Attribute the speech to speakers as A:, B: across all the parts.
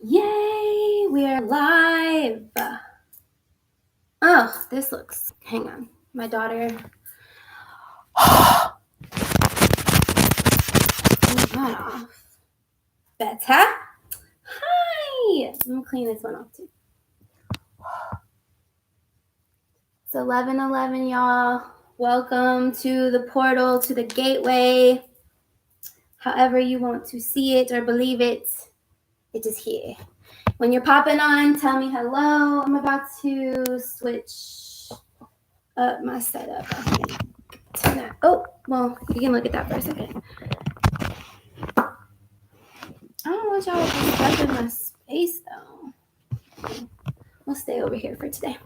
A: Yay, we are live. Oh, this looks, hang on. My daughter. Turn that off. Better. Hi. I'm going to clean this one off too. It's 11:11, y'all. Welcome to the portal, to the gateway. However you want to see it or believe it, it is here. When you're popping on, tell me hello. I'm about to switch up my setup. Turn that. Oh, well, you can look at that for a second. I don't want y'all to step in my space, though. We'll stay over here for today.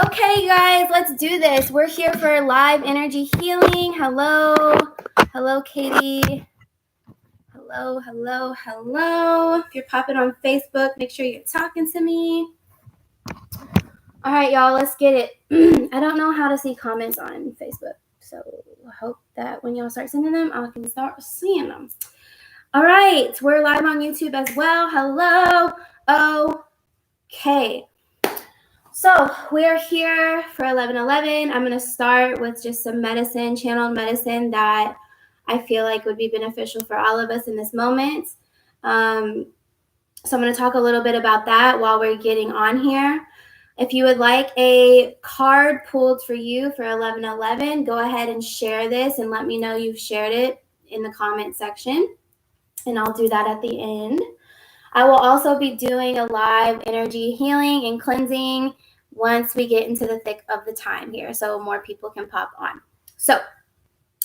A: Okay, guys, let's do this. We're here for live energy healing. Hello. Hello, Katie. Hello, hello, hello. If you're popping on Facebook, make sure you're talking to me. All right, y'all, let's get it. I don't know how to see comments on Facebook, so I hope that when y'all start sending them, I can start seeing them. All right, we're live on YouTube as well. Hello. Okay. So we're here for 11:11. I'm going to start with just some medicine, channeled medicine that I feel like would be beneficial for all of us in this moment. So I'm going to talk a little bit about that while we're getting on here. If you would like a card pulled for you for 11:11, go ahead and share this and let me know you've shared it in the comment section. And I'll do that at the end. I will also be doing a live energy healing and cleansing once we get into the thick of the time here, so more people can pop on. So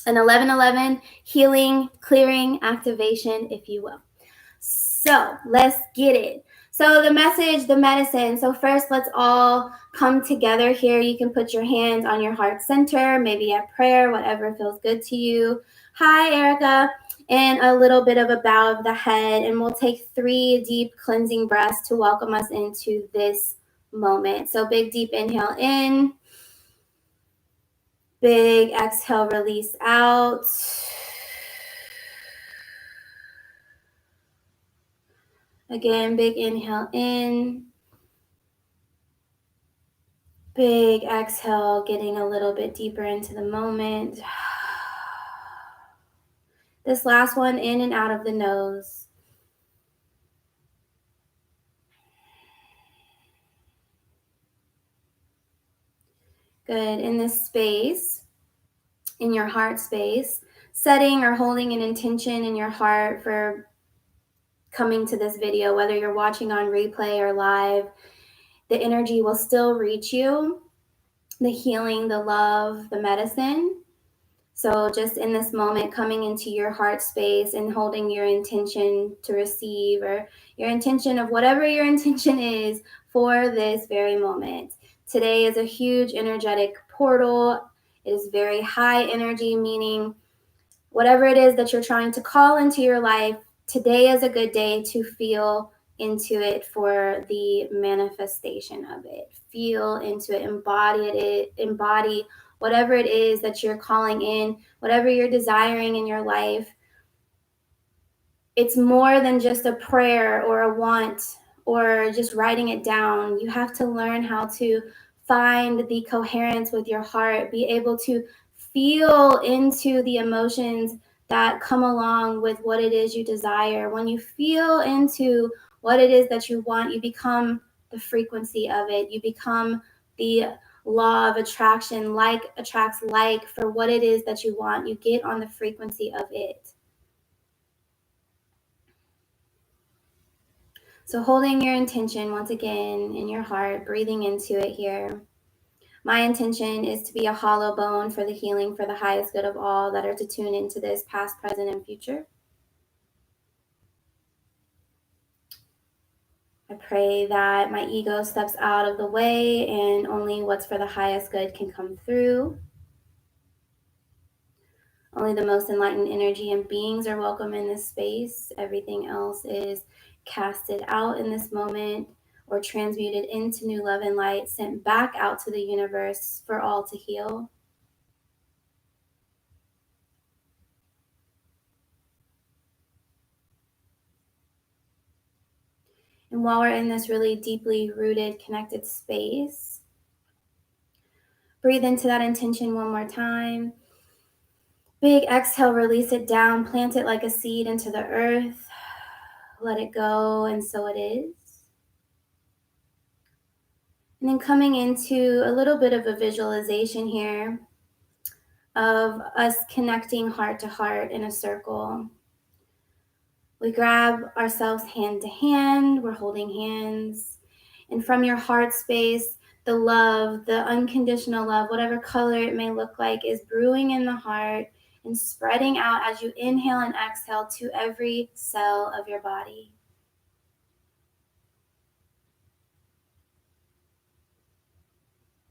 A: an 11:11 healing, clearing, activation, if you will. So let's get it. So the message, the medicine. So first, let's all come together here. You can put your hands on your heart center, maybe at prayer, whatever feels good to you. Hi, Erica. And a little bit of a bow of the head. And we'll take 3 deep cleansing breaths to welcome us into this moment. So big, deep inhale in. Big exhale, release out. Again, big inhale in. Big exhale, getting a little bit deeper into the moment. This last one, in and out of the nose. Good. In this space, in your heart space, setting or holding an intention in your heart for coming to this video, whether you're watching on replay or live, the energy will still reach you. The healing, the love, the medicine. So just in this moment, coming into your heart space and holding your intention to receive, or your intention of whatever your intention is for this very moment. Today is a huge energetic portal. It is very high energy, meaning whatever it is that you're trying to call into your life, today is a good day to feel into it for the manifestation of it. Feel into it, embody whatever it is that you're calling in, whatever you're desiring in your life. It's more than just a prayer or a want or just writing it down. You have to learn how to find the coherence with your heart, be able to feel into the emotions that come along with what it is you desire. When you feel into what it is that you want, you become the frequency of it. You become the law of attraction, like attracts like for what it is that you want. You get on the frequency of it. So holding your intention once again in your heart, breathing into it here. My intention is to be a hollow bone for the healing for the highest good of all that are to tune into this past, present, and future. I pray that my ego steps out of the way and only what's for the highest good can come through. Only the most enlightened energy and beings are welcome in this space. Everything else is casted out in this moment or transmuted into new love and light, sent back out to the universe for all to heal. And while we're in this really deeply rooted, connected space, breathe into that intention one more time. Big exhale, release it down, plant it like a seed into the earth. Let it go, and so it is. And then coming into a little bit of a visualization here of us connecting heart to heart in a circle. We grab ourselves hand to hand, we're holding hands. And from your heart space, the love, the unconditional love, whatever color it may look like, is brewing in the heart and spreading out as you inhale and exhale to every cell of your body.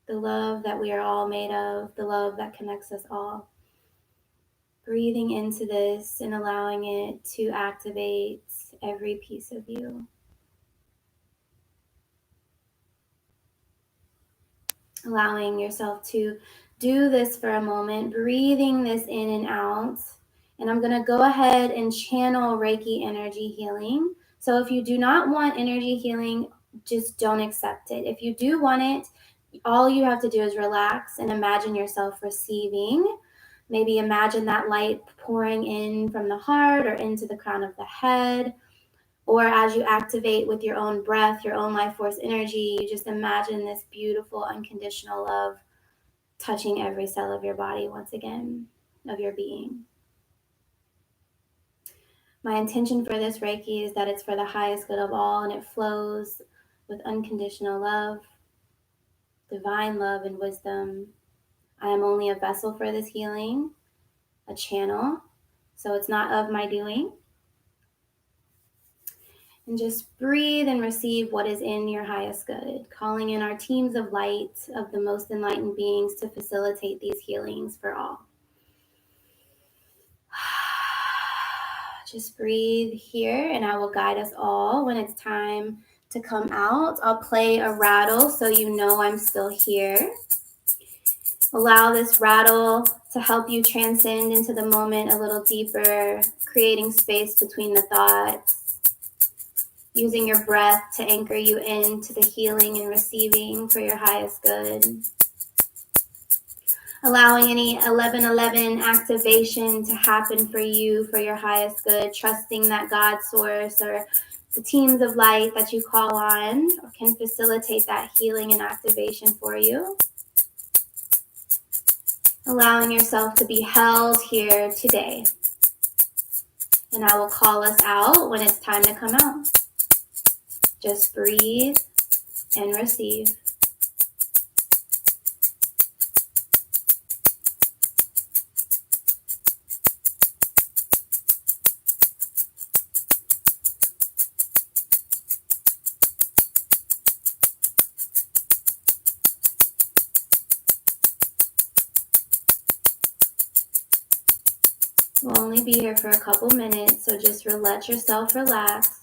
A: The love that we are all made of, the love that connects us all. Breathing into this and allowing it to activate every piece of you. Allowing yourself to do this for a moment, breathing this in and out. And I'm going to go ahead and channel Reiki energy healing. So if you do not want energy healing, just don't accept it. If you do want it, all you have to do is relax and imagine yourself receiving. Maybe imagine that light pouring in from the heart or into the crown of the head. Or as you activate with your own breath, your own life force energy, you just imagine this beautiful, unconditional love touching every cell of your body once again, of your being. My intention for this Reiki is that it's for the highest good of all, and it flows with unconditional love, divine love, and wisdom. I am only a vessel for this healing, a channel, so it's not of my doing. And just breathe and receive what is in your highest good, calling in our teams of light, of the most enlightened beings, to facilitate these healings for all. Just breathe here, and I will guide us all when it's time to come out. I'll play a rattle so you know I'm still here. Allow this rattle to help you transcend into the moment a little deeper, creating space between the thoughts. Using your breath to anchor you into the healing and receiving for your highest good. Allowing any 1111 activation to happen for you for your highest good. Trusting that God source or the teams of light that you call on can facilitate that healing and activation for you. Allowing yourself to be held here today. And I will call us out when it's time to come out. Just breathe and receive. We'll only be here for a couple minutes, so just let yourself relax.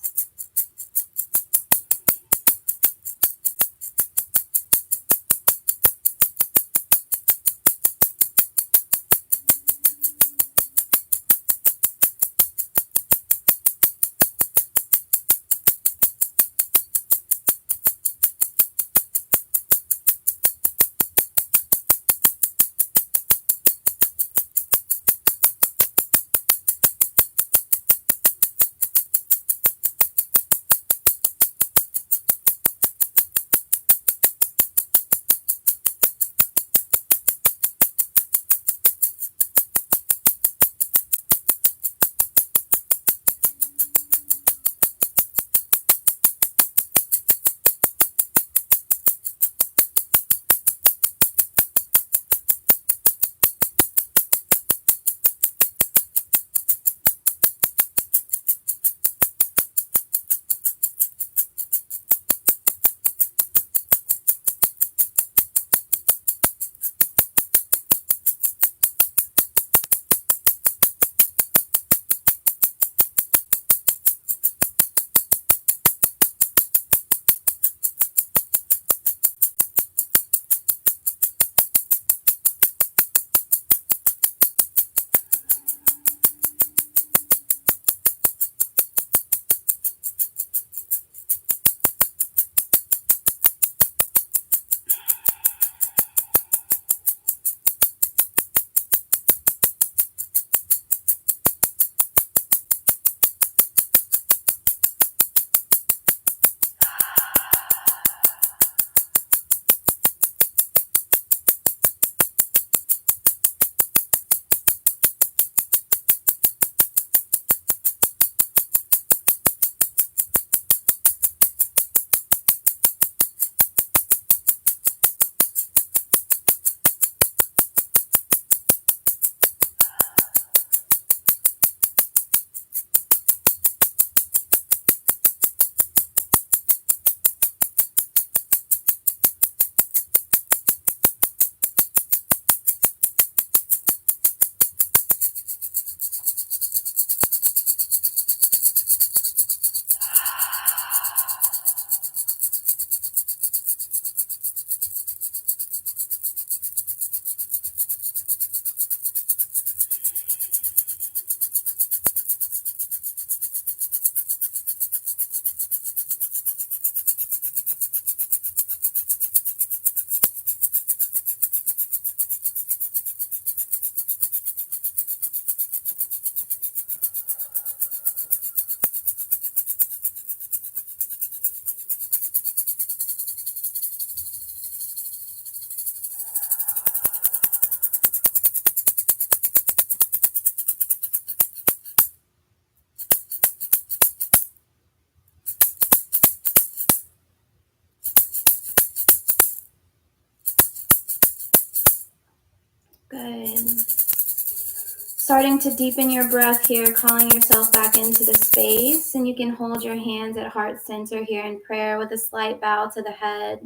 A: Starting to deepen your breath here, calling yourself back into the space. And you can hold your hands at heart center here in prayer with a slight bow to the head.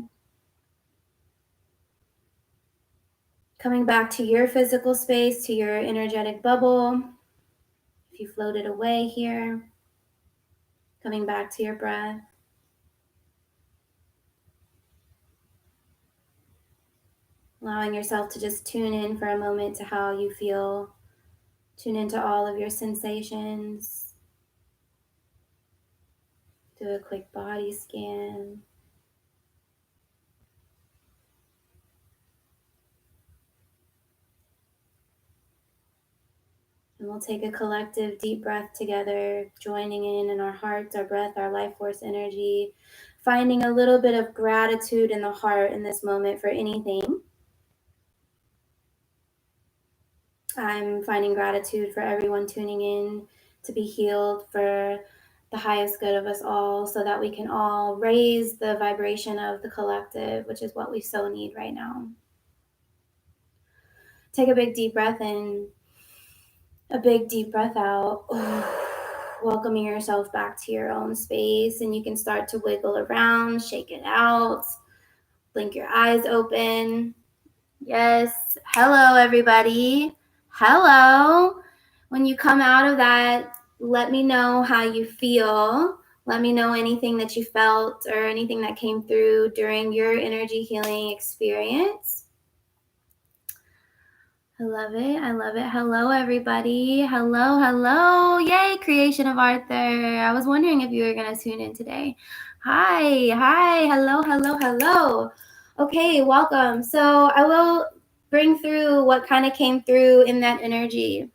A: Coming back to your physical space, to your energetic bubble. If you floated away here, coming back to your breath. Allowing yourself to just tune in for a moment to how you feel. Tune into all of your sensations. Do a quick body scan. And we'll take a collective deep breath together, joining in our hearts, our breath, our life force energy, finding a little bit of gratitude in the heart in this moment for anything. I'm finding gratitude for everyone tuning in to be healed for the highest good of us all, so that we can all raise the vibration of the collective, which is what we so need right now. Take a big deep breath in, a big deep breath out. Welcoming yourself back to your own space, and you can start to wiggle around, shake it out, blink your eyes open. Yes. Hello, everybody. Hello. When you come out of that, let me know how you feel. Let me know anything that you felt or anything that came through during your energy healing experience. I love it. I love it. Hello, everybody. Hello, hello. Yay, Creation of Arthur. I was wondering if you were going to tune in today. Hi, hi. Hello, hello, hello. Okay, welcome. So I will bring through what kind of came through in that energy.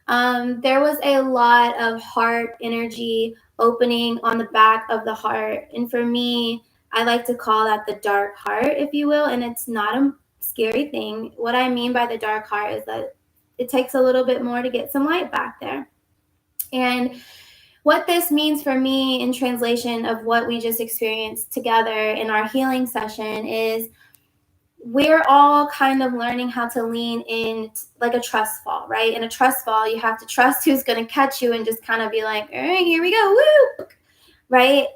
A: There was a lot of heart energy opening on the back of the heart. And for me, I like to call that the dark heart, if you will. And it's not a scary thing. What I mean by the dark heart is that it takes a little bit more to get some light back there. And what this means for me in translation of what we just experienced together in our healing session is we're all kind of learning how to lean in like a trust fall, right? In a trust fall, you have to trust who's going to catch you and just kind of be like, all right, here we go, woo, right?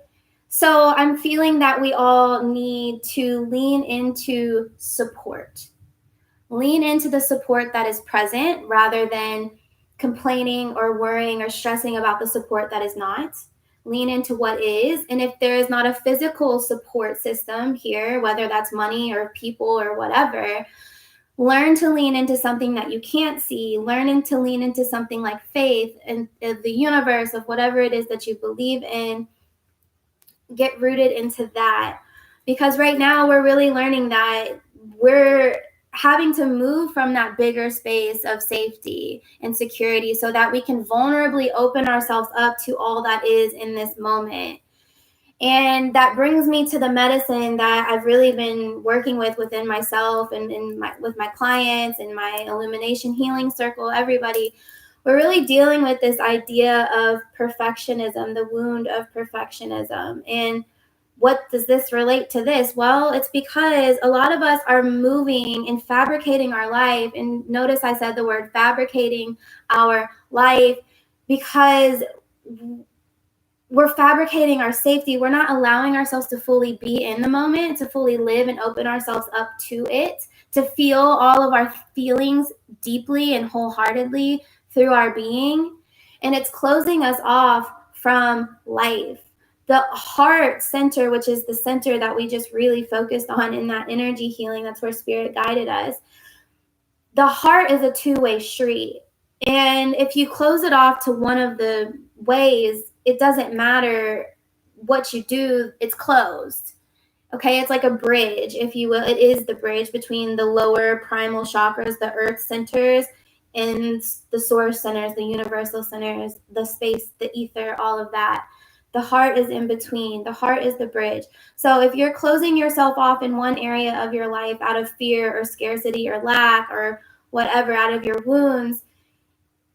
A: So I'm feeling that we all need to lean into support. Lean into the support that is present rather than complaining or worrying or stressing about the support that is not. Lean into what is. And if there is not a physical support system here, whether that's money or people or whatever, learn to lean into something that you can't see. Learning to lean into something like faith and the universe of whatever it is that you believe in. Get rooted into that. Because right now we're really learning that we're having to move from that bigger space of safety and security so that we can vulnerably open ourselves up to all that is in this moment. And that brings me to the medicine that I've really been working with within myself and with my clients and my illumination healing circle, everybody. We're really dealing with this idea of perfectionism, the wound of perfectionism. And what does this relate to this? Well, it's because a lot of us are moving and fabricating our life. And notice I said the word fabricating our life because we're fabricating our safety. We're not allowing ourselves to fully be in the moment, to fully live and open ourselves up to it, to feel all of our feelings deeply and wholeheartedly through our being. And it's closing us off from life. The heart center, which is the center that we just really focused on in that energy healing, that's where spirit guided us. The heart is a two-way street. And if you close it off to one of the ways, it doesn't matter what you do, it's closed. Okay, it's like a bridge, if you will. It is the bridge between the lower primal chakras, the earth centers, and the source centers, the universal centers, the space, the ether, all of that. The heart is in between. The heart is the bridge. So if you're closing yourself off in one area of your life out of fear or scarcity or lack or whatever, out of your wounds,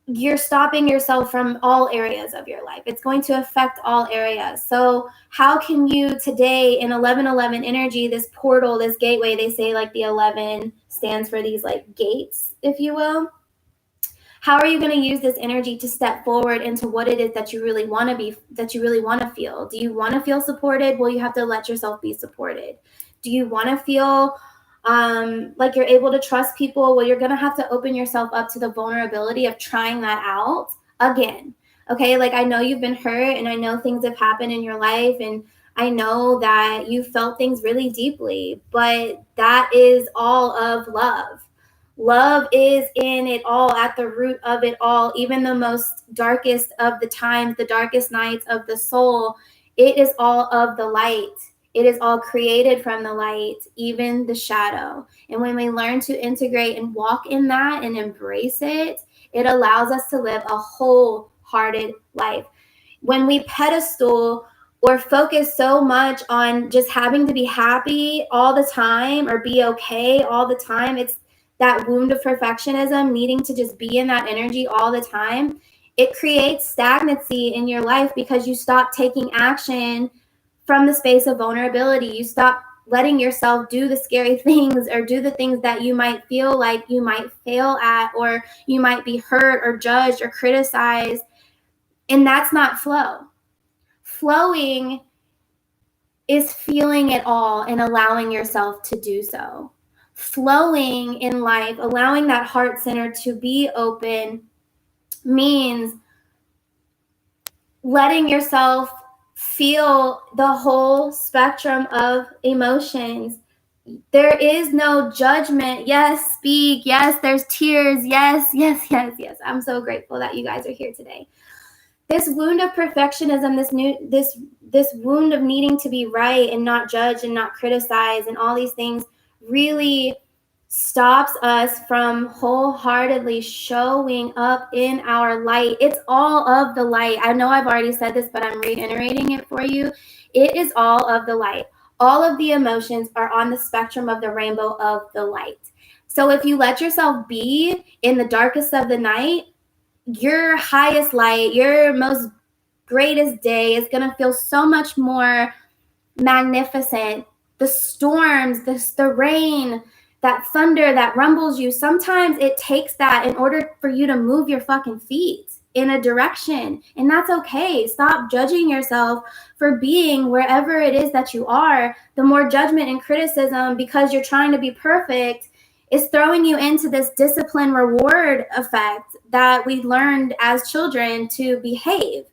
A: you're stopping yourself from all areas of your life. It's going to affect all areas. So how can you today in 1111 energy, this portal, this gateway, they say like the 11 stands for these like gates, if you will. How are you going to use this energy to step forward into what it is that you really want to be, that you really want to feel? Do you want to feel supported? Well, you have to let yourself be supported. Do you want to feel like you're able to trust people? Well, you're going to have to open yourself up to the vulnerability of trying that out again. Okay, like I know you've been hurt and I know things have happened in your life and I know that you felt things really deeply, but that is all of love. Love is in it all, at the root of it all, even the most darkest of the times, the darkest nights of the soul. It is all of the light. It is all created from the light, even the shadow. And when we learn to integrate and walk in that and embrace it, it allows us to live a wholehearted life. When we pedestal or focus so much on just having to be happy all the time or be okay all the time, it's that wound of perfectionism, needing to just be in that energy all the time. It creates stagnancy in your life because you stop taking action from the space of vulnerability. You stop letting yourself do the scary things or do the things that you might feel like you might fail at, or you might be hurt or judged or criticized. And that's not flow. Flowing is feeling it all and allowing yourself to do so. Flowing in life, allowing that heart center to be open, means letting yourself feel the whole spectrum of emotions. There is no judgment. Yes, speak. Yes, there's tears. Yes, yes, yes, yes. I'm so grateful that you guys are here today. This wound of perfectionism, this wound of needing to be right and not judge and not criticize and all these things really stops us from wholeheartedly showing up in our light. It's all of the light. I know I've already said this, but I'm reiterating it for you. It is all of the light. All of the emotions are on the spectrum of the rainbow of the light. So if you let yourself be in the darkest of the night, your highest light, your most greatest day is going to feel so much more magnificent. The storms, the rain, that thunder that rumbles you, sometimes it takes that in order for you to move your fucking feet in a direction. And that's okay. Stop judging yourself for being wherever it is that you are. The more judgment and criticism because you're trying to be perfect is throwing you into this discipline reward effect that we learned as children to behave.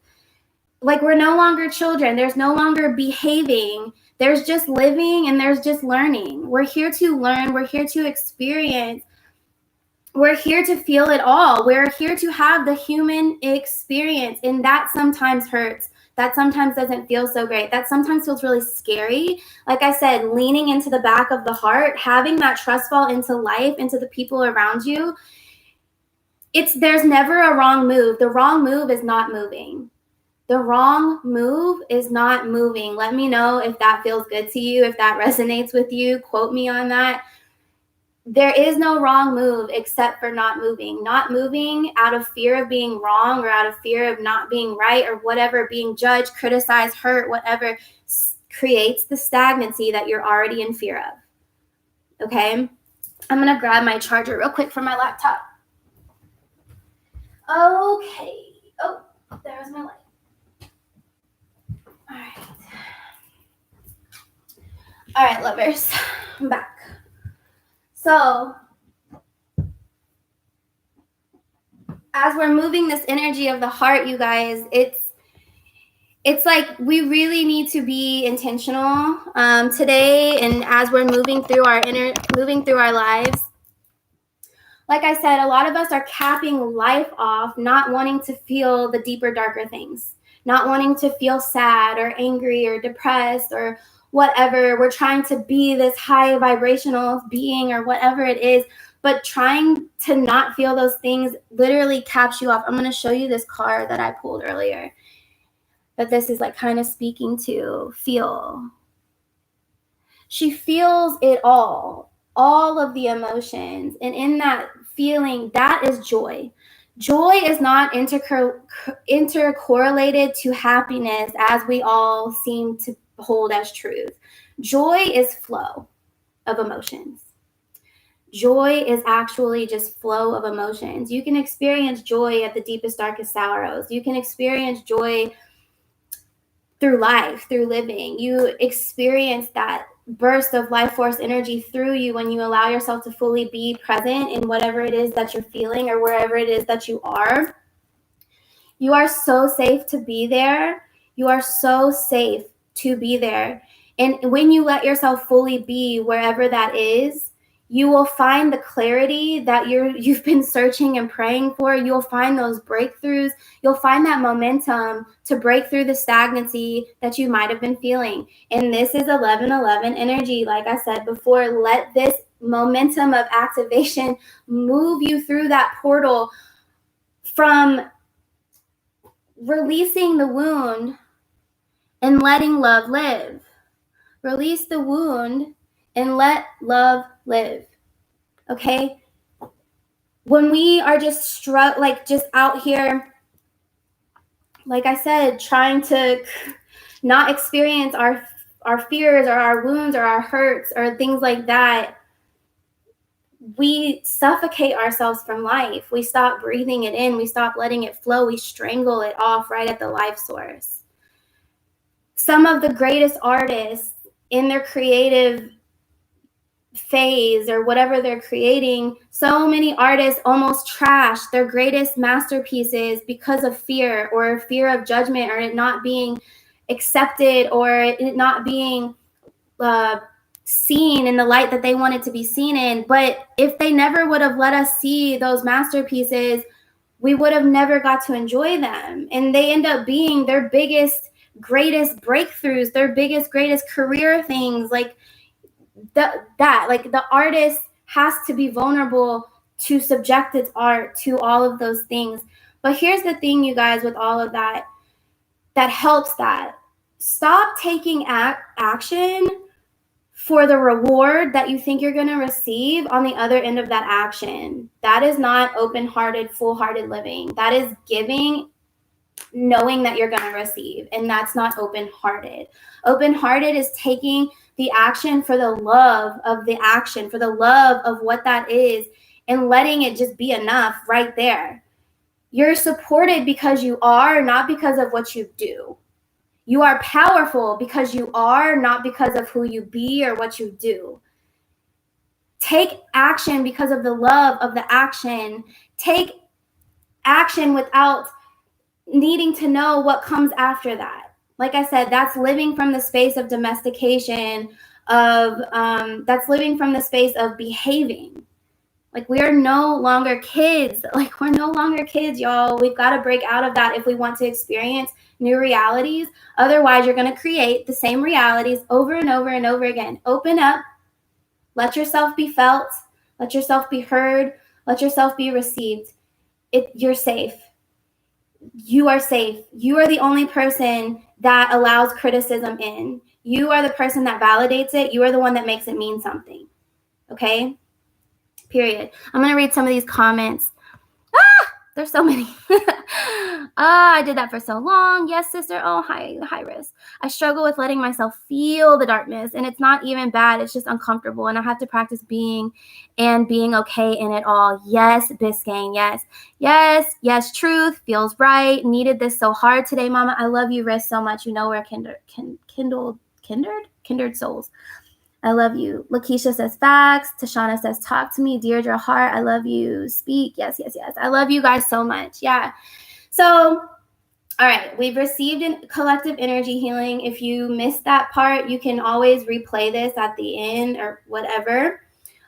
A: Like, we're no longer children. There's no longer behaving. There's just living and there's just learning. We're here to learn. We're here to experience. We're here to feel it all. We're here to have the human experience. And that sometimes hurts. That sometimes doesn't feel so great. That sometimes feels really scary. Like I said, leaning into the back of the heart, having that trust fall into life, into the people around you. There's never a wrong move. The wrong move is not moving. The wrong move is not moving. Let me know if that feels good to you, if that resonates with you. Quote me on that. There is no wrong move except for not moving. Not moving out of fear of being wrong or out of fear of not being right or whatever, being judged, criticized, hurt, whatever, creates the stagnancy that you're already in fear of. Okay? I'm going to grab my charger real quick from my laptop. Okay. Oh, there's my light. All right, lovers, I'm back. So as we're moving this energy of the heart, you guys, it's like we really need to be intentional today, and as we're moving through our lives. Like I said, a lot of us are capping life off, not wanting to feel the deeper, darker things, not wanting to feel sad or angry or depressed or whatever. We're trying to be this high vibrational being or whatever it is, but trying to not feel those things literally caps you off. I'm going to show you this card that I pulled earlier, that this is like kind of speaking to. Feel. She feels it all of the emotions. And in that feeling, that is joy. Joy is not intercorrelated to happiness as we all seem to hold as truth. Joy is flow of emotions. Joy is actually just flow of emotions. You can experience joy at the deepest, darkest sorrows. You can experience joy through life, through living. You experience that burst of life force energy through you when you allow yourself to fully be present in whatever it is that you're feeling or wherever it is that you are. You are so safe to be there. You are so safe to be there. And when you let yourself fully be wherever that is, you will find the clarity that you've been searching and praying for. You'll find those breakthroughs. You'll find that momentum to break through the stagnancy that you might have been feeling. And this is 1111 energy. Like I said before, let this momentum of activation move you through that portal from releasing the wound and letting love live. Release the wound and let love live. Okay? When we are just just out here, like I said, trying to not experience our fears or our wounds or our hurts or things like that, we suffocate ourselves from life. We stop breathing it in. We stop letting it flow. We strangle it off right at the life source. Some of the greatest artists in their creative phase or whatever they're creating, so many artists almost trash their greatest masterpieces because of fear or fear of judgment or it not being accepted or it not being seen in the light that they wanted to be seen in. But if they never would have let us see those masterpieces, we would have never got to enjoy them. And they end up being their biggest, greatest breakthroughs, their biggest, greatest career things. Like the artist has to be vulnerable to subject its art to all of those things. But here's the thing, you guys, with all of that helps that. Stop taking action for the reward that you think you're going to receive on the other end of that action. That is not open-hearted, full-hearted living. That is giving, knowing that you're going to receive, and that's not open-hearted. Open-hearted is taking the action for the love of the action, for the love of what that is, and letting it just be enough right there. You're supported because you are, not because of what you do. You are powerful because you are, not because of who you be or what you do. Take action because of the love of the action. Take action without needing to know what comes after that. Like I said, that's living from the space of domestication, that's living from the space of behaving. Like, we are no longer kids. Like, we're no longer kids, y'all. We've got to break out of that if we want to experience new realities. Otherwise, you're going to create the same realities over and over and over again. Open up. Let yourself be felt. Let yourself be heard. Let yourself be received. You're safe. You are safe. You are the only person that allows criticism in. You are the person that validates it. You are the one that makes it mean something. Okay? Period. I'm going to read some of these comments. There's so many. I did that for so long. Yes, sister. Oh, hi, Riz. I struggle with letting myself feel the darkness, and it's not even bad. It's just uncomfortable, and I have to practice being okay in it all. Yes, Biscayne. Yes. Truth feels right. Needed this so hard today, Mama. I love you, Riz, so much. You know we're kindred souls. I love you. Lakeisha says facts. Tashana says talk to me. Deirdre Hart, I love you. Speak. Yes. I love you guys so much. Yeah. So, all right. We've received a collective energy healing. If you missed that part, you can always replay this at the end or whatever.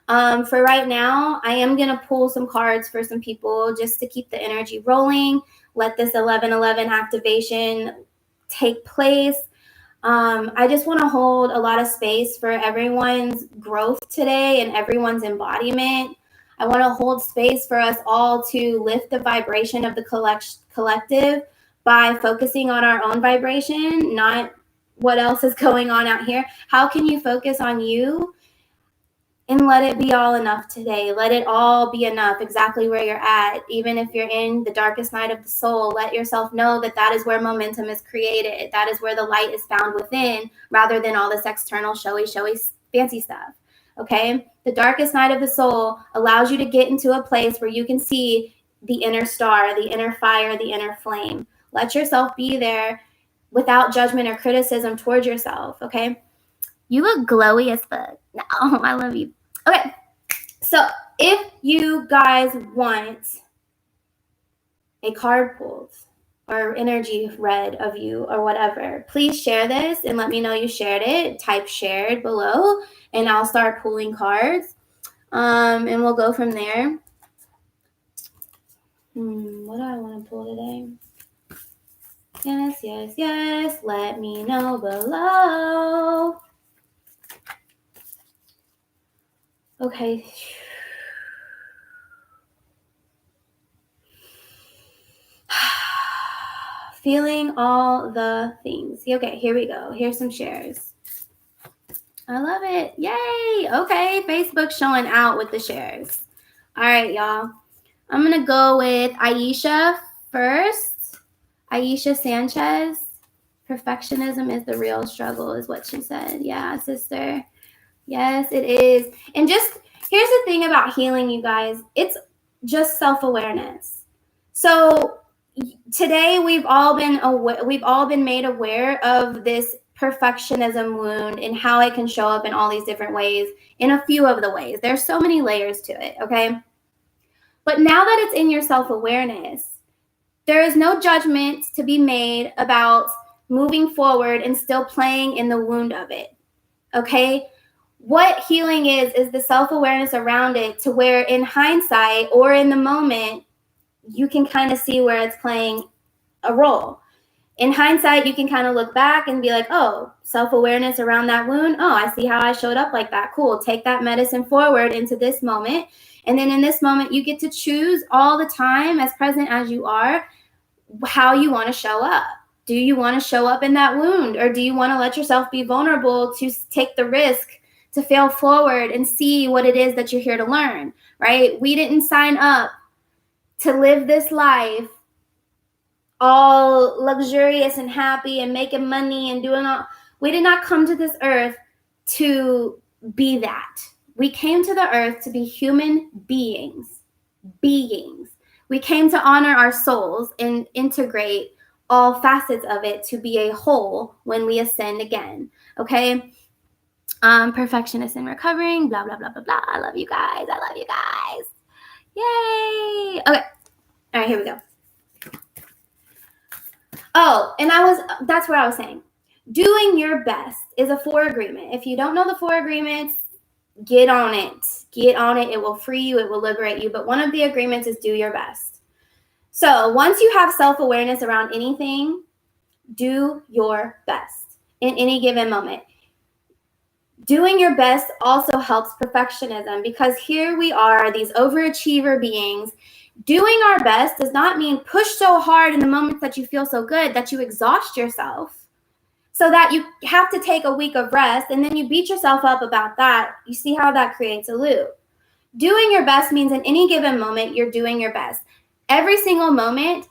A: For right now, I am going to pull some cards for some people just to keep the energy rolling. Let this 1111 activation take place. I just want to hold a lot of space for everyone's growth today and everyone's embodiment. I want to hold space for us all to lift the vibration of the collective by focusing on our own vibration, not what else is going on out here. How can you focus on you and let it be all enough today? Let it all be enough exactly where you're at. Even if you're in the darkest night of the soul, let yourself know that that is where momentum is created. That is where the light is found within, rather than all this external showy, fancy stuff. Okay? The darkest night of the soul allows you to get into a place where you can see the inner star, the inner fire, the inner flame. Let yourself be there without judgment or criticism towards yourself, okay? You look glowy as fuck. No, I love you. Okay, so if you guys want a card pulled or energy read of you or whatever, please share this and let me know you shared it. Type shared below and I'll start pulling cards. And we'll go from there. What do I want to pull today? Yes, yes, yes. Let me know below. Okay. Feeling all the things. Okay, here we go. Here's some shares. I love it. Yay. Okay, Facebook showing out with the shares. All right, y'all. I'm going to go with Aisha first. Aisha Sanchez. Perfectionism is the real struggle is what she said. Yeah, sister. Yes, it is. And just here's the thing about healing, you guys. It's just self-awareness. So today we've all been made aware of this perfectionism wound and how it can show up in all these different ways, in a few of the ways. There's so many layers to it, okay? But now that it's in your self-awareness, there is no judgment to be made about moving forward and still playing in the wound of it, okay? What healing is the self-awareness around it, to where in hindsight or in the moment, you can kind of see where it's playing a role. In hindsight, you can kind of look back and be like, oh, self-awareness around that wound. Oh, I see how I showed up like that. Cool. Take that medicine forward into this moment. And then in this moment, you get to choose all the time, as present as you are, how you want to show up. Do you want to show up in that wound, or do you want to let yourself be vulnerable to take the risk to fail forward and see what it is that you're here to learn, right? We didn't sign up to live this life all luxurious and happy and making money and doing all. We did not come to this earth to be that. We came to the earth to be human beings. We came to honor our souls and integrate all facets of it to be a whole when we ascend again. Okay? Perfectionist and recovering, blah, blah, blah, blah, blah. I love you guys. Yay. Okay. All right, here we go. Oh, and that's what I was saying. Doing your best is a 4 agreement. If you don't know the 4 agreements, get on it. It will free you. It will liberate you. But one of the agreements is do your best. So once you have self-awareness around anything, do your best in any given moment. Doing your best also helps perfectionism, because here we are, these overachiever beings. Doing our best does not mean push so hard in the moments that you feel so good that you exhaust yourself, so that you have to take a week of rest and then you beat yourself up about that. You see how that creates a loop. Doing your best means in any given moment, you're doing your best. Every single moment,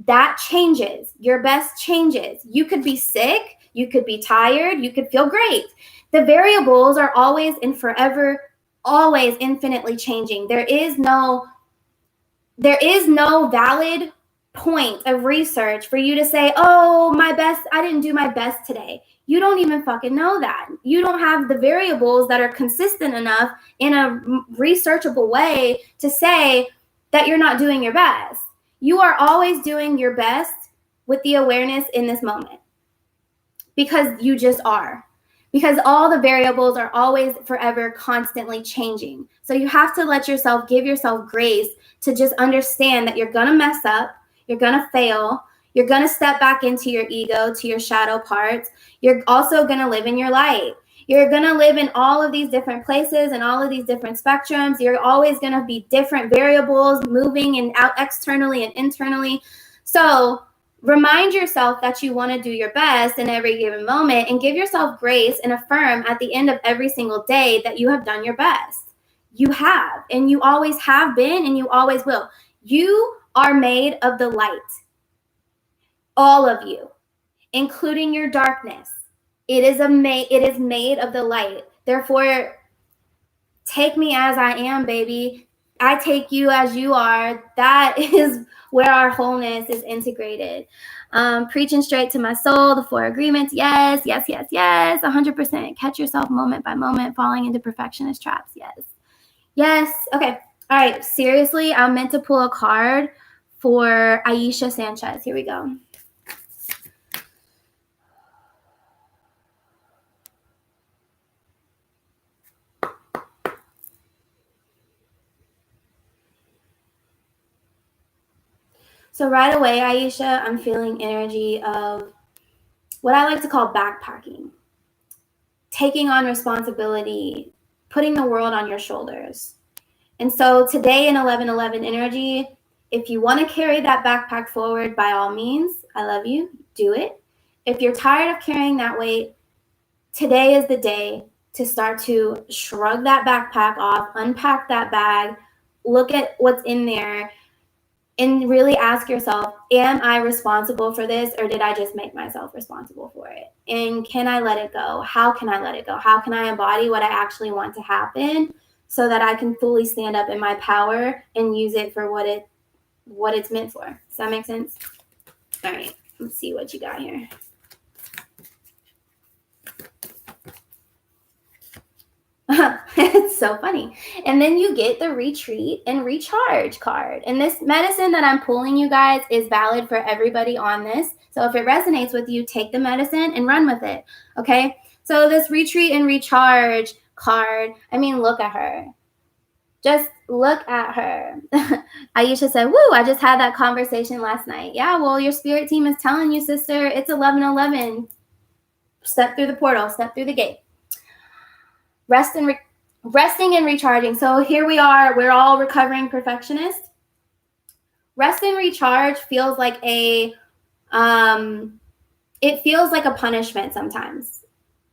A: that changes. Your best changes. You could be sick. You could be tired. You could feel great. The variables are always and forever, always infinitely changing. There is no valid point of research for you to say, oh, I didn't do my best today. You don't even fucking know that. You don't have the variables that are consistent enough in a researchable way to say that you're not doing your best. You are always doing your best with the awareness in this moment, because you just are. Because all the variables are always forever constantly changing. So you have to give yourself grace to just understand that you're going to mess up, you're going to fail, you're going to step back into your ego, to your shadow parts. You're also going to live in your light. You're going to live in all of these different places and all of these different spectrums. You're always going to be different variables moving and out externally and internally. So remind yourself that you want to do your best in every given moment, and give yourself grace and affirm at the end of every single day that you have done your best. You have, and you always have been, and you always will. You are made of the light. All of you, including your darkness. It is made of the light. Therefore, Take me as I am, baby. I take you as you are. That is where our wholeness is integrated. Preaching straight to my soul, the 4 agreements. Yes, yes, yes, yes. 100%. Catch yourself moment by moment, falling into perfectionist traps. Yes. Yes. Okay. All right. Seriously, I meant to pull a card for Aisha Sanchez. Here we go. So right away, Aisha, I'm feeling energy of what I like to call backpacking, taking on responsibility, putting the world on your shoulders. And so today in 1111 energy, if you want to carry that backpack forward, by all means, I love you, do it. If you're tired of carrying that weight, today is the day to start to shrug that backpack off, unpack that bag, look at what's in there, and really ask yourself, am I responsible for this, or did I just make myself responsible for it? And can I let it go? How can I let it go? How can I embody what I actually want to happen so that I can fully stand up in my power and use it for what it's meant for? Does that make sense? All right, let's see what you got here. It's so funny. And then you get the retreat and recharge card. And this medicine that I'm pulling, you guys, is valid for everybody on this. So if it resonates with you, take the medicine and run with it. Okay. So this retreat and recharge card, I mean, look at her. Just look at her. Aisha said, woo, I just had that conversation last night. Yeah, well, your spirit team is telling you, sister, it's 11:11. Step through the portal, step through the gate. Resting and recharging. So here we are. We're all recovering perfectionists. Rest and recharge feels like it feels like a punishment sometimes.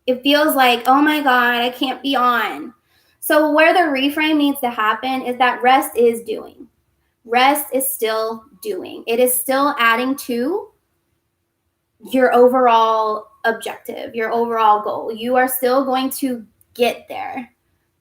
A: It feels like, oh my God, I can't be on. So where the reframe needs to happen is that rest is doing. Rest is still doing. It is still adding to your overall objective, your overall goal. You are still going to get there.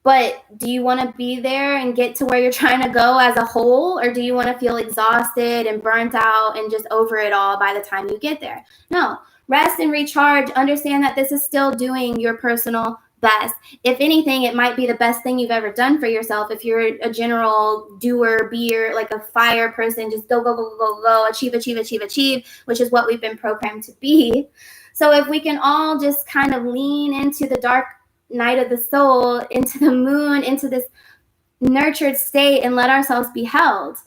A: But do you want to be there and get to where you're trying to go as a whole? Or do you want to feel exhausted and burnt out and just over it all by the time you get there? No, rest and recharge. Understand that this is still doing your personal best. If anything, it might be the best thing you've ever done for yourself. If you're a general doer, beer, like a fire person, just go, go, go, go, go, achieve, achieve, achieve, achieve, which is what we've been programmed to be. So if we can all just kind of lean into the dark night of the soul, into the moon, into this nurtured state, and let ourselves be held,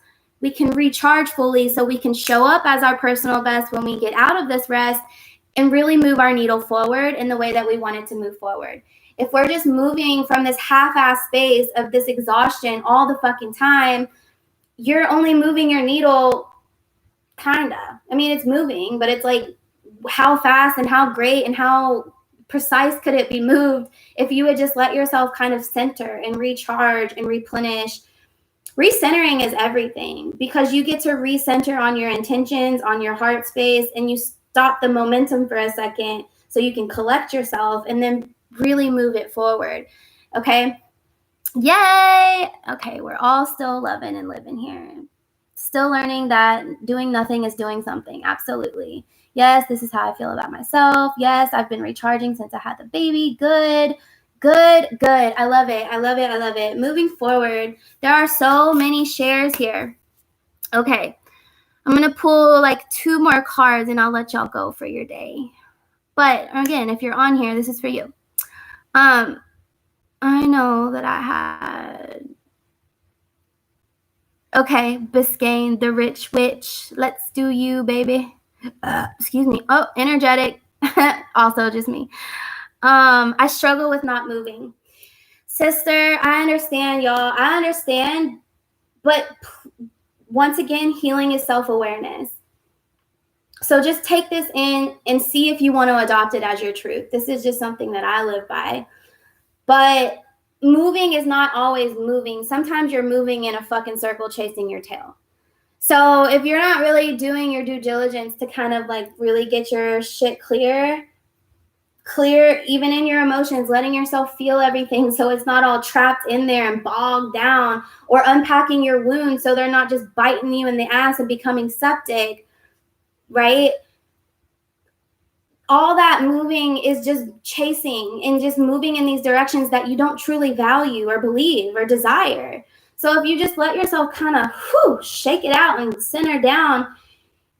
A: we can recharge fully so we can show up as our personal best when we get out of this rest and really move our needle forward in the way that we want it to move forward. If we're just moving from this half-ass space of this exhaustion all the fucking time, you're only moving your needle kinda. I mean, it's moving, but it's like, how fast and how great and how precise could it be moved if you would just let yourself kind of center and recharge and replenish? Recentering is everything, because you get to recenter on your intentions, on your heart space, and you stop the momentum for a second so you can collect yourself and then really move it forward. Okay. Yay. Okay. We're all still loving and living here. Still learning that doing nothing is doing something. Absolutely. Yes, this is how I feel about myself. Yes, I've been recharging since I had the baby. Good, good, good. I love it. I love it. I love it. Moving forward, there are so many shares here. Okay, I'm going to pull like 2 more cards and I'll let y'all go for your day. But again, if you're on here, this is for you. I know that I had... Okay, Biscayne, the rich witch. Let's do you, baby. Excuse me. Oh, energetic. Also just me. I struggle with not moving. Sister, I understand, y'all. I understand. But once again, healing is self-awareness. So just take this in and see if you want to adopt it as your truth. This is just something that I live by. But moving is not always moving. Sometimes you're moving in a fucking circle chasing your tail. So if you're not really doing your due diligence to kind of like really get your shit clear, clear even in your emotions, letting yourself feel everything so it's not all trapped in there and bogged down, or unpacking your wounds so they're not just biting you in the ass and becoming septic, right? All that moving is just chasing and just moving in these directions that you don't truly value or believe or desire. So if you just let yourself kind of shake it out and center down,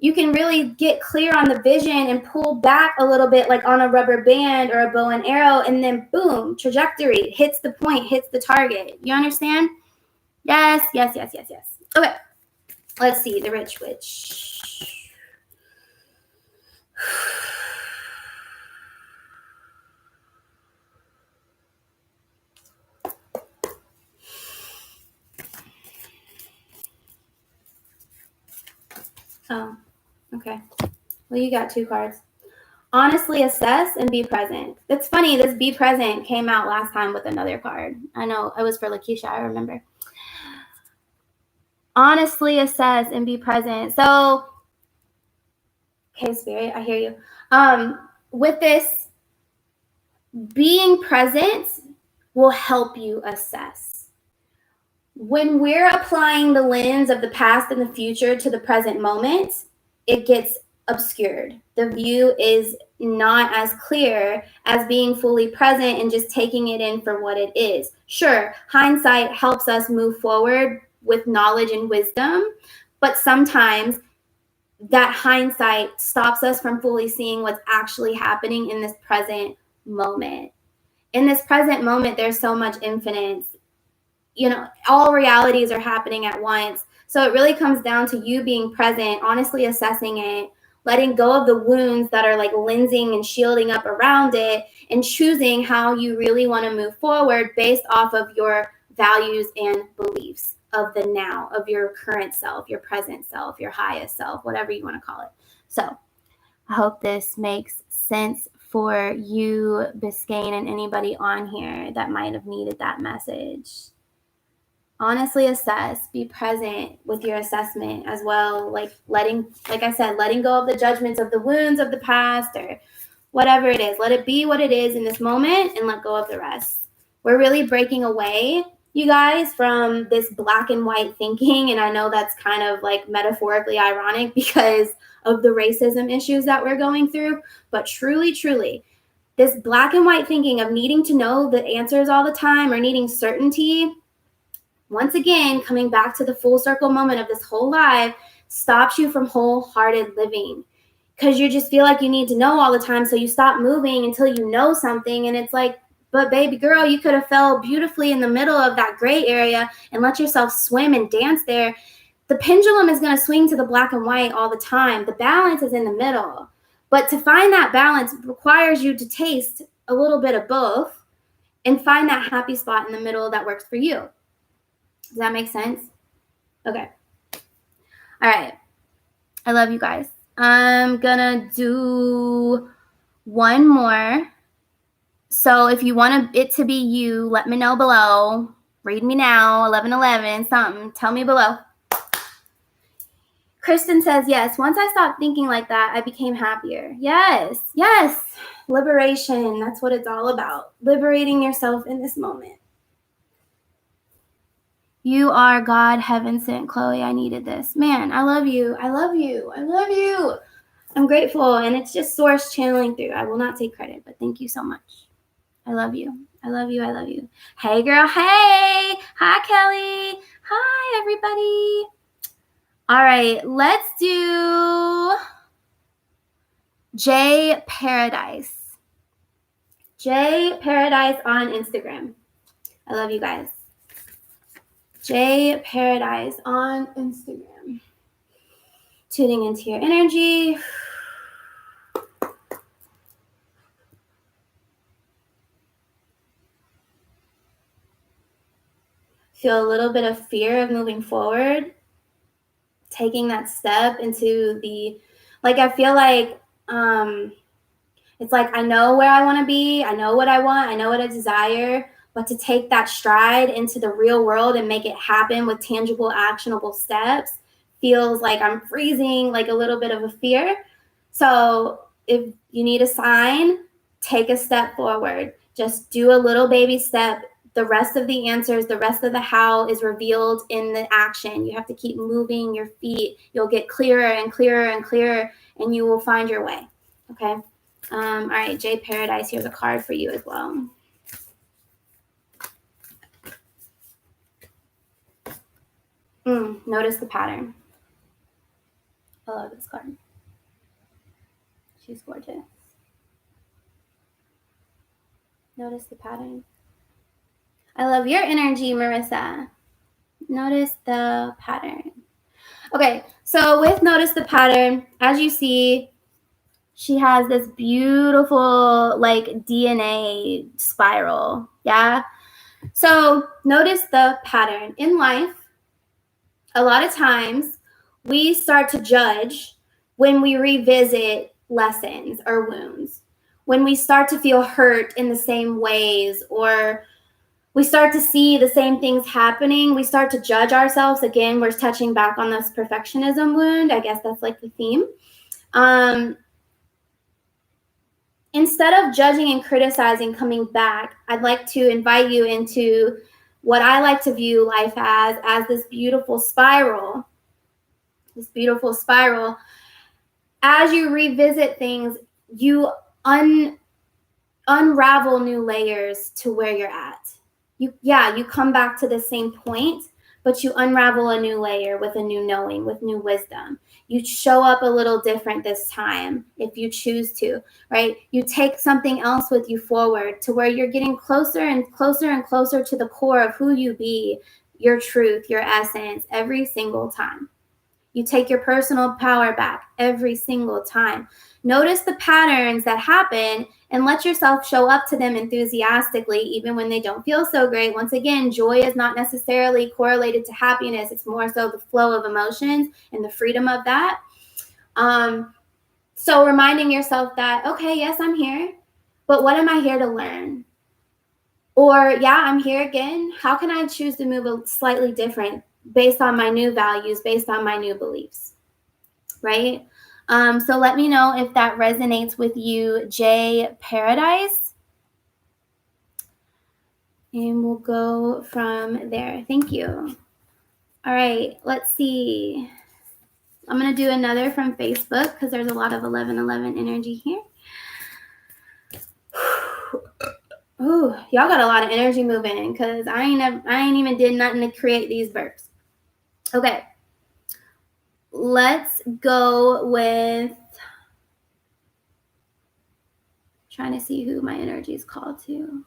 A: you can really get clear on the vision and pull back a little bit, like on a rubber band or a bow and arrow, and then boom, trajectory, hits the point, hits the target. You understand? Yes. Okay, let's see, the Rich Witch. Oh, okay. Well, you got 2 cards. Honestly assess and be present. It's funny, this be present came out last time with another card. I know, it was for Lakeisha, I remember. Honestly assess and be present. So, okay, Spirit, I hear you. With this, being present will help you assess. When we're applying the lens of the past and the future to the present moment, it gets obscured. The view is not as clear as being fully present and just taking it in for what it is. Sure, hindsight helps us move forward with knowledge and wisdom, but sometimes that hindsight stops us from fully seeing what's actually happening in this present moment. In this present moment, there's so much infinite. All realities are happening at once. So it really comes down to you being present, honestly assessing it, letting go of the wounds that are like lensing and shielding up around it, and choosing how you really want to move forward based off of your values and beliefs of the now, of your current self, your present self, your highest self, whatever you want to call it. So I hope this makes sense for you, Biscayne, and anybody on here that might have needed that message. Honestly assess, be present with your assessment as well. Like I said, letting go of the judgments of the wounds of the past or whatever it is. Let it be what it is in this moment and let go of the rest. We're really breaking away, you guys, from this black and white thinking. And I know that's kind of like metaphorically ironic because of the racism issues that we're going through. But truly, this black and white thinking of needing to know the answers all the time or needing certainty, once again, coming back to the full circle moment of this whole life, stops you from wholehearted living because you just feel like you need to know all the time. So you stop moving until you know something. And it's like, but baby girl, you could have fell beautifully in the middle of that gray area and let yourself swim and dance there. The pendulum is going to swing to the black and white all the time. The balance is in the middle. But to find that balance requires you to taste a little bit of both and find that happy spot in the middle that works for you. Does that make sense? Okay. All right. I love you guys. I'm gonna do one more. So if you want it to be you, let me know below. Read me now, 1111, something. Tell me below. Kristen says, yes, once I stopped thinking like that, I became happier. Yes. Liberation. That's what it's all about. Liberating yourself in this moment. You are God, heaven sent, Chloe. I needed this. Man, I love you. I'm grateful. And it's just source channeling through. I will not take credit, but thank you so much. I love you. Hey, girl. Hey. Hi, Kelly. Hi, everybody. All right. Let's do J Paradise. J Paradise on Instagram. I love you guys. J Paradise on Instagram. Tuning into your energy. Feel a little bit of fear of moving forward. Taking that step into I feel like it's like I know where I want to be. I know what I want. I know what I desire. But to take that stride into the real world and make it happen with tangible, actionable steps feels like I'm freezing, like a little bit of a fear. So if you need a sign, take a step forward. Just do a little baby step. The rest of the answers, the rest of the how is revealed in the action. You have to keep moving your feet. You'll get clearer and clearer and clearer, and you will find your way. Okay? All right, Jay Paradise, here's a card for you as well. Notice the pattern. I love this card. She's gorgeous. Notice the pattern. I love your energy, Marissa. Notice the pattern. Okay, so with notice the pattern, as you see, she has this beautiful like DNA spiral. Yeah. So notice the pattern. In life, a lot of times we start to judge when we revisit lessons or wounds, when we start to feel hurt in the same ways, or we start to see the same things happening. We start to judge ourselves. Again, we're touching back on this perfectionism wound. I guess that's like the theme. Instead of judging and criticizing, coming back, I'd like to invite you into what I like to view life as this beautiful spiral. This beautiful spiral. As you revisit things, you unravel new layers to where you're at. You come back to the same point, but you unravel a new layer with a new knowing, with new wisdom. You show up a little different this time if you choose to, right? You take something else with you forward to where you're getting closer and closer and closer to the core of who you be, your truth, your essence, every single time. You take your personal power back every single time. Notice the patterns that happen and let yourself show up to them enthusiastically, even when they don't feel so great. Once again, joy is not necessarily correlated to happiness. It's more so the flow of emotions and the freedom of that. So reminding yourself that, okay, yes, I'm here, but what am I here to learn? Or, yeah, I'm here again. How can I choose to move slightly different based on my new values, based on my new beliefs, right? So let me know if that resonates with you, Jay Paradise. And we'll go from there. Thank you. All right, let's see. I'm going to do another from Facebook because there's a lot of 1111 energy here. Ooh, y'all got a lot of energy moving in because I ain't even did nothing to create these burps. Okay. Let's go with trying to see who my energy is called to.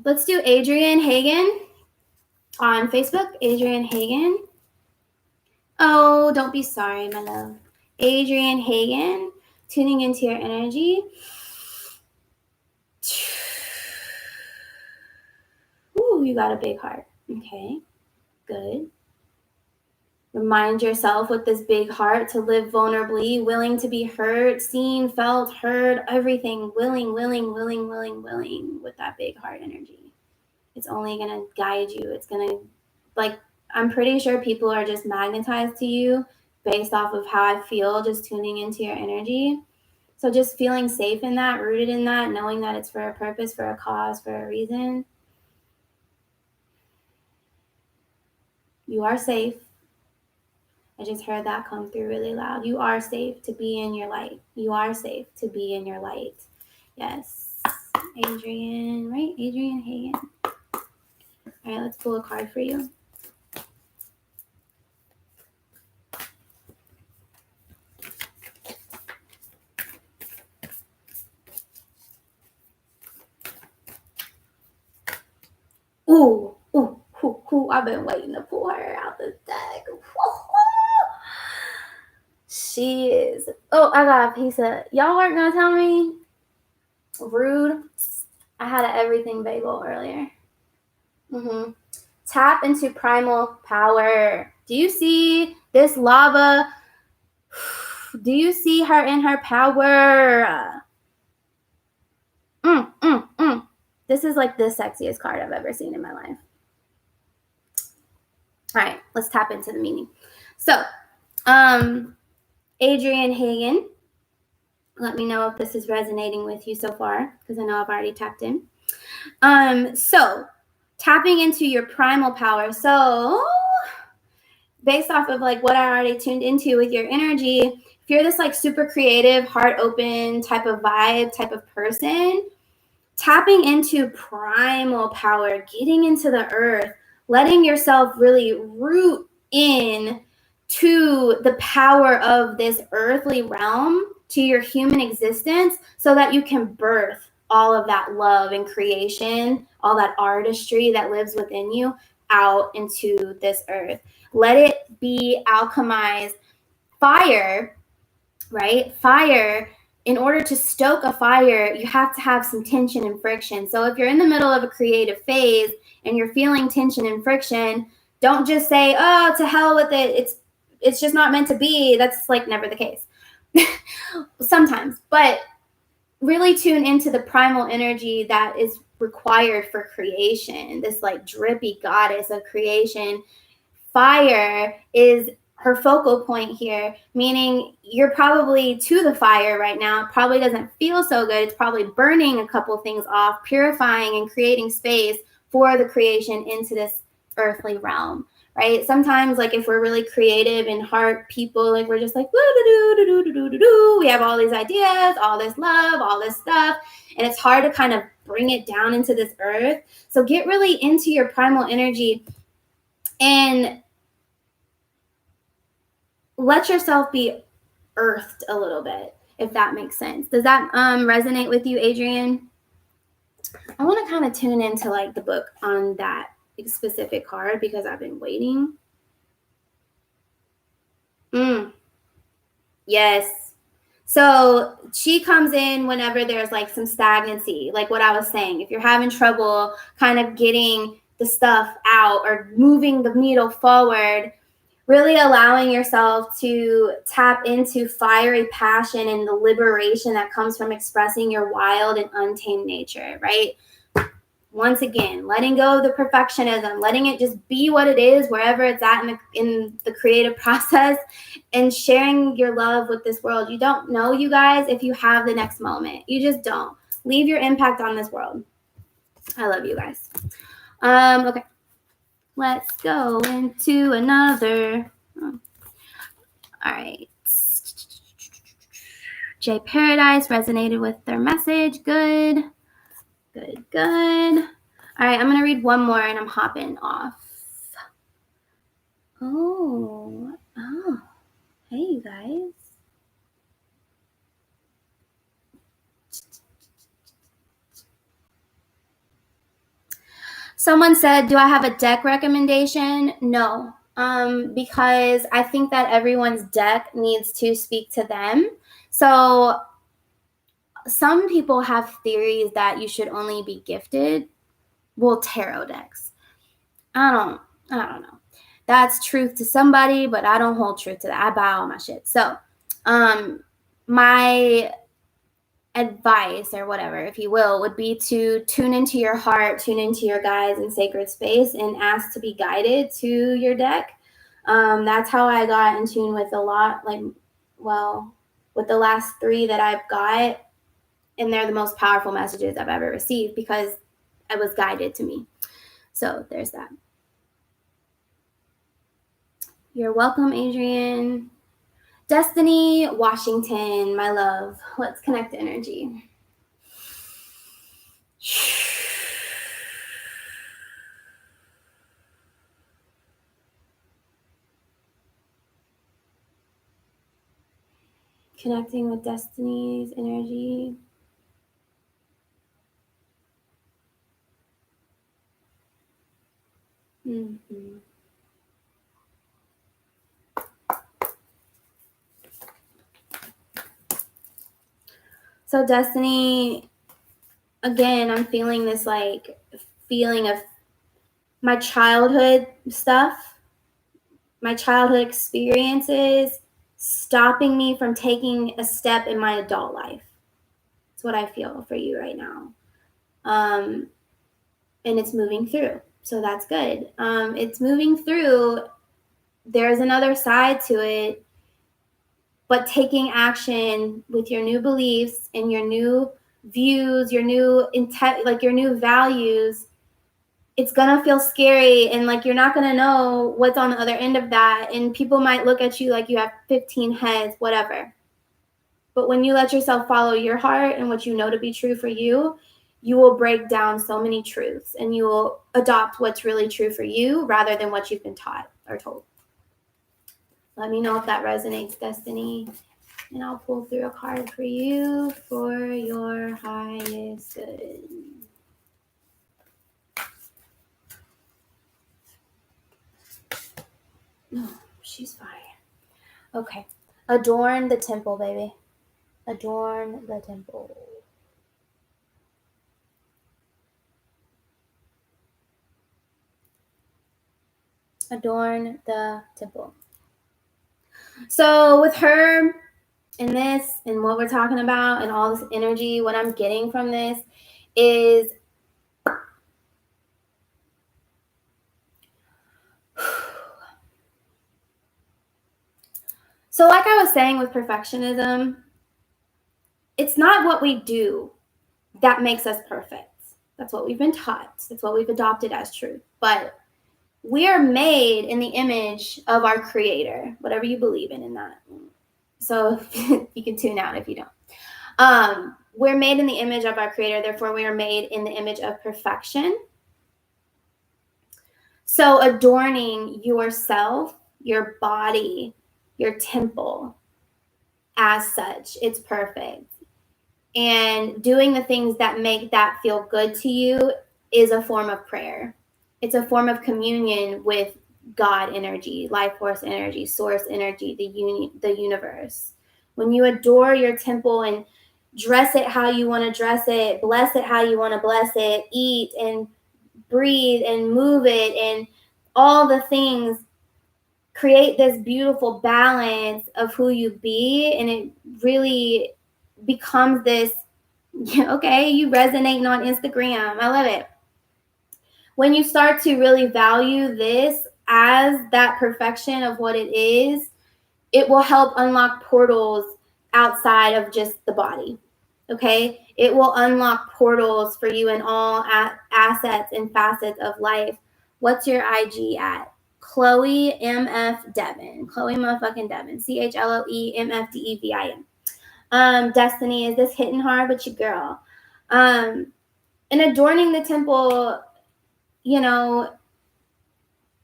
A: Let's do Adrian Hagen on Facebook. Adrian Hagen. Oh, don't be sorry, my love. Adrian Hagen, tuning into your energy. Ooh, you got a big heart. Okay, good. Remind yourself with this big heart to live vulnerably, willing to be heard, seen, felt, heard, everything. Willing with that big heart energy. It's only going to guide you. It's going to, like, I'm pretty sure people are just magnetized to you based off of how I feel just tuning into your energy. So just feeling safe in that, rooted in that, knowing that it's for a purpose, for a cause, for a reason. You are safe. I just heard that come through really loud. You are safe to be in your light. You are safe to be in your light. Yes. Adrian, right? Adrian Hagen. All right, let's pull a card for you. Ooh, I've been waiting to pull her out the deck. She is. Oh, I got a piece of. Y'all weren't gonna tell me? Rude. I had an everything bagel earlier. Tap into primal power. Do you see this lava? Do you see her in her power? This is like the sexiest card I've ever seen in my life. All right, let's tap into the meaning. So, Adrian Hagen, Let me know if this is resonating with you so far, because I know I've already tapped in. So tapping into your primal power. So based off of like what I already tuned into with your energy, if you're this like super creative, heart open type of vibe, type of person, tapping into primal power, getting into the earth, letting yourself really root in to the power of this earthly realm, to your human existence, so that you can birth all of that love and creation, all that artistry that lives within you out into this earth. Let it be alchemized. Fire, right? Fire, in order to stoke a fire, you have to have some tension and friction. So if you're in the middle of a creative phase and you're feeling tension and friction, don't just say, "Oh, to hell with it. It's just not meant to be." That's like never the case. Sometimes, but really tune into the primal energy that is required for creation. This like drippy goddess of creation. Fire is her focal point here, meaning you're probably to the fire right now. It probably doesn't feel so good. It's probably burning a couple things off, purifying and creating space for the creation into this earthly realm, right? Sometimes, like if we're really creative and heart people, like we're just like, we have all these ideas, all this love, all this stuff, and it's hard to kind of bring it down into this earth. So get really into your primal energy and let yourself be earthed a little bit, if that makes sense. Does that resonate with you, Adrian? I want to kind of tune into like the book on that specific card because I've been waiting. Yes. So she comes in whenever there's like some stagnancy, like what I was saying. If you're having trouble kind of getting the stuff out or moving the needle forward, really allowing yourself to tap into fiery passion and the liberation that comes from expressing your wild and untamed nature, right? Once again, letting go of the perfectionism, letting it just be what it is, wherever it's at in the creative process, and sharing your love with this world. You don't know, you guys, if you have the next moment. You just don't. Leave your impact on this world. I love you guys. Okay. Let's go into another. Oh. All right. J Paradise resonated with their message. Good. Good, good. All right, I'm going to read one more and I'm hopping off. Oh, hey, you guys. Someone said, do I have a deck recommendation? No, because I think that everyone's deck needs to speak to them. So some people have theories that you should only be gifted, well, tarot decks. I don't know. That's truth to somebody, but I don't hold truth to that. I buy all my shit. So, my advice or whatever, if you will, would be to tune into your heart, tune into your guides in sacred space, and ask to be guided to your deck. That's how I got in tune with a lot, like, well, with the last 3 that I've got, and they're the most powerful messages I've ever received because it was guided to me. So there's that. You're welcome, Adrian. Destiny Washington, my love. Let's connect energy. Connecting with Destiny's energy. Mm-hmm. So Destiny, again, I'm feeling this like feeling of my childhood stuff, my childhood experiences stopping me from taking a step in my adult life. That's what I feel for you right now. And it's moving through. So that's good. It's moving through. There's another side to it. but taking action with your new beliefs and your new views, your new intent, like your new values, it's gonna feel scary, and like you're not gonna know what's on the other end of that, and people might look at you like you have 15 heads, whatever. But when you let yourself follow your heart and what you know to be true for you, you will break down so many truths, and you will adopt what's really true for you rather than what you've been taught or told. Let me know if that resonates, Destiny, and I'll pull through a card for you for your highest good. No, she's fire. Okay. Adorn the temple, baby. Adorn the temple. Adorn the temple. So with her and this and what we're talking about and all this energy, what I'm getting from this is so like I was saying with perfectionism, it's not what we do that makes us perfect. That's what we've been taught. That's what we've adopted as truth. But we are made in the image of our creator, whatever you believe in that. So you can tune out if you don't. We're made in the image of our creator, therefore we are made in the image of perfection. So adorning yourself, your body, your temple as such, it's perfect. And doing the things that make that feel good to you is a form of prayer. It's a form of communion with God energy, life force energy, source energy, the universe. When you adore your temple and dress it how you want to dress it, bless it how you want to bless it, eat and breathe and move it, and all the things, create this beautiful balance of who you be, and it really becomes this, okay, you resonating on Instagram. I love it. When you start to really value this as that perfection of what it is, it will help unlock portals outside of just the body. Okay, it will unlock portals for you in all assets and facets of life. What's your IG at? Chloe MF Devin. Chloe motherfucking Devin. CHLOE MFDEVIN. Destiny, is this hitting hard with your girl? And adorning the temple, you know,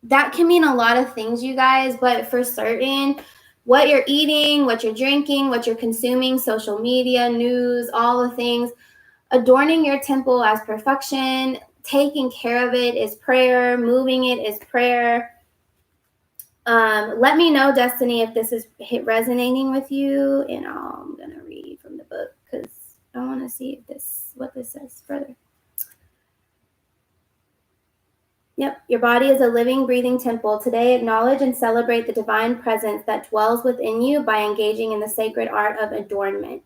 A: that can mean a lot of things, you guys, but for certain, what you're eating, what you're drinking, what you're consuming, social media, news, all the things, adorning your temple as perfection, taking care of it is prayer, moving it is prayer. Let me know, Destiny, if this is resonating with you, and I'm going to read from the book because I want to see what this says further. Yep, your body is a living, breathing temple. Today, acknowledge and celebrate the divine presence that dwells within you by engaging in the sacred art of adornment.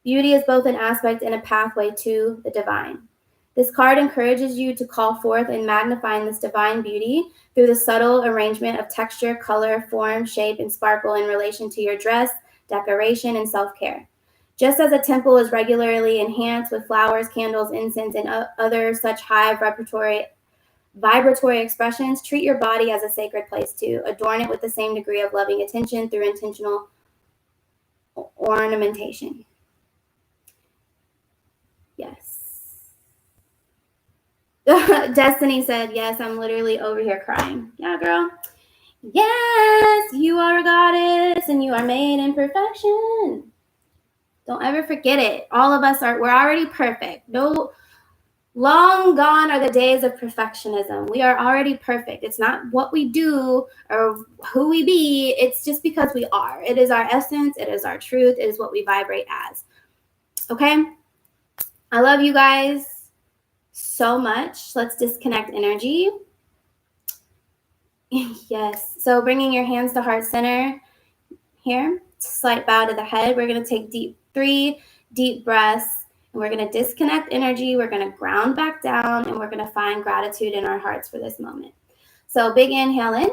A: Beauty is both an aspect and a pathway to the divine. This card encourages you to call forth and magnify this divine beauty through the subtle arrangement of texture, color, form, shape, and sparkle in relation to your dress, decoration, and self-care. Just as a temple is regularly enhanced with flowers, candles, incense, and other such high vibratory expressions, treat your body as a sacred place too. Adorn it with the same degree of loving attention through intentional ornamentation. Yes. Destiny said, yes, I'm literally over here crying. Yeah, girl. Yes, you are a goddess and you are made in perfection. Don't ever forget it. All of us we're already perfect. No, long gone are the days of perfectionism. We are already perfect. It's not what we do or who we be. It's just because we are. It is our essence. It is our truth. It is what we vibrate as. Okay? I love you guys so much. Let's disconnect energy. Yes. So bringing your hands to heart center here. Slight bow to the head. We're going to take 3 deep breaths. And we're going to disconnect energy. We're going to ground back down, and we're going to find gratitude in our hearts for this moment. So big inhale in,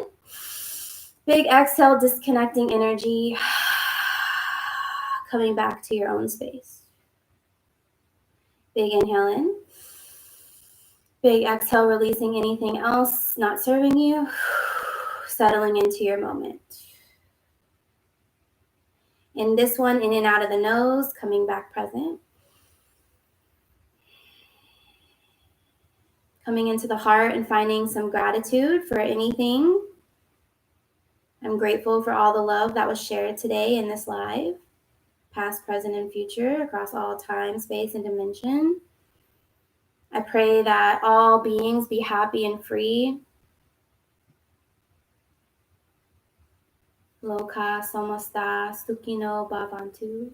A: big exhale, disconnecting energy. coming back to your own space. Big inhale in. Big exhale, releasing anything else not serving you. Settling into your moment. In this one, in and out of the nose, coming back present. Coming into the heart and finding some gratitude for anything. I'm grateful for all the love that was shared today in this live, past, present, and future, across all time, space, and dimension. I pray that all beings be happy and free. Loka samasta sukhino bhavantu.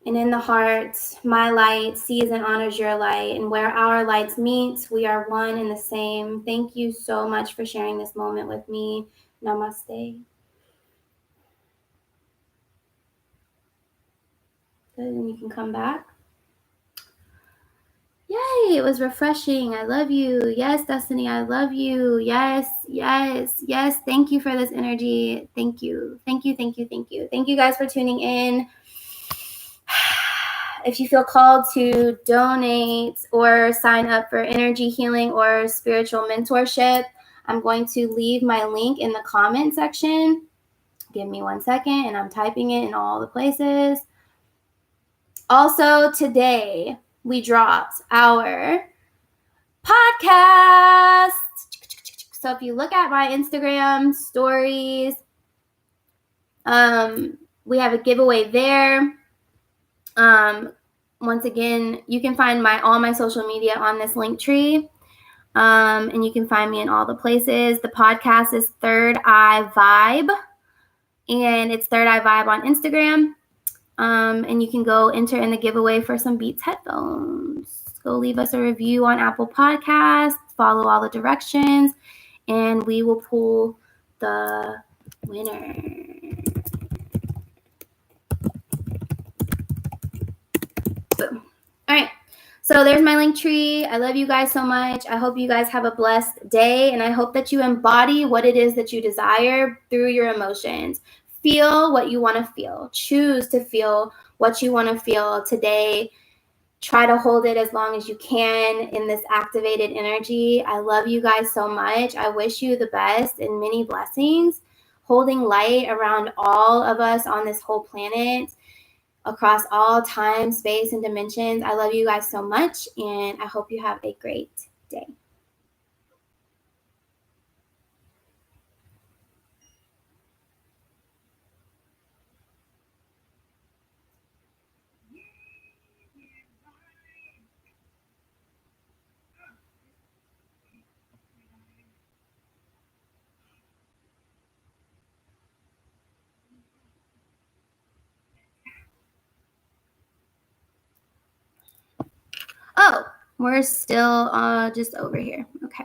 A: And in the heart, my light sees and honors your light. And where our lights meet, we are one and the same. Thank you so much for sharing this moment with me. Namaste. Good, and you can come back. Yay, it was refreshing. I love you. Yes, Destiny, I love you. Yes, yes, yes. Thank you for this energy. Thank you. Thank you, thank you, thank you. Thank you guys for tuning in. If you feel called to donate or sign up for energy healing or spiritual mentorship, I'm going to leave my link in the comment section. Give me 1 second, and I'm typing it in all the places. Also, today we dropped our podcast. So if you look at my Instagram stories, we have a giveaway there. Once again, you can find all my social media on this link tree. And you can find me in all the places. The podcast is Third Eye Vibe, and it's Third Eye Vibe on Instagram. And you can go enter in the giveaway for some Beats headphones. Go leave us a review on Apple Podcasts, follow all the directions, and we will pull the winner. Boom. All right. So there's my link tree. I love you guys so much. I hope you guys have a blessed day, and I hope that you embody what it is that you desire through your emotions. Feel what you want to feel. Choose to feel what you want to feel today. Try to hold it as long as you can in this activated energy. I love you guys so much. I wish you the best and many blessings. Holding light around all of us on this whole planet, across all time, space, and dimensions. I love you guys so much, and I hope you have a great day. Oh, we're still just over here. Okay.